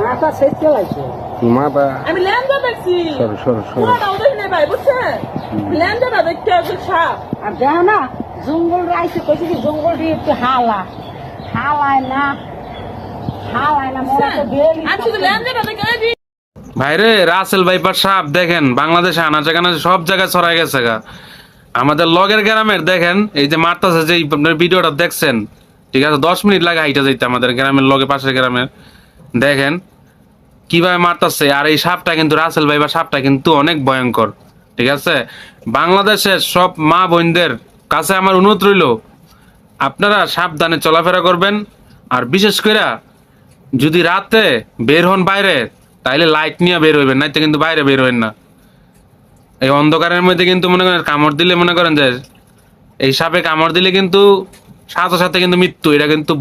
মাথা সেট চালাইছে মাথা আমি ল্যান্ডা দেখছি সর সর সর পুরোটাও দেখি নাই ভাই বুঝছেন ল্যান্ডাটা দেখতে আছে সাপ আর দেখো না জঙ্গল রাইছে কইছে কি জঙ্গল দিয়ে একটু হালায় না মনে তো বেলি আর শুধু ল্যান্ডাটা দেখে এই ভাইরে রাসেল ভাইপার সাপ দেখেন বাংলাদেশে আনাচে কানাচে সব জায়গায় ছড়াই গেছে গা। আমাদের লগের গ্রামের দেখেন এই যে মারতাছে যে আপনার ভিডিওটা দেখছেন, ঠিক আছে 10 মিনিট লাগে হাইটা যাইতে আমাদের গ্রামের লগে পাশের গ্রামের, দেখেন কিভাবে মারতাছে। আর এই সাপটা কিন্তু রাসেল ভাইপার সাপটা কিন্তু অনেক ভয়ঙ্কর, ঠিক আছে। বাংলাদেশের সব মা বোনদের কাছে আমার অনুরোধ রইল আপনারা সাবধানে চলাফেরা করবেন। আর বিশেষ করে যদি রাতে বের হন বাইরে তাইলে লাইট নিয়ে বের হইবেন, নাইতে কিন্তু বাইরে বের হইবেন না। এই অন্ধকারের মধ্যে কিন্তু মনে করেন কামড় দিলে মনে করেন যে এই সাপে কামড় দিলে কিন্তু সাথে সাথে কিন্তু মৃত্যু, এটা কিন্তু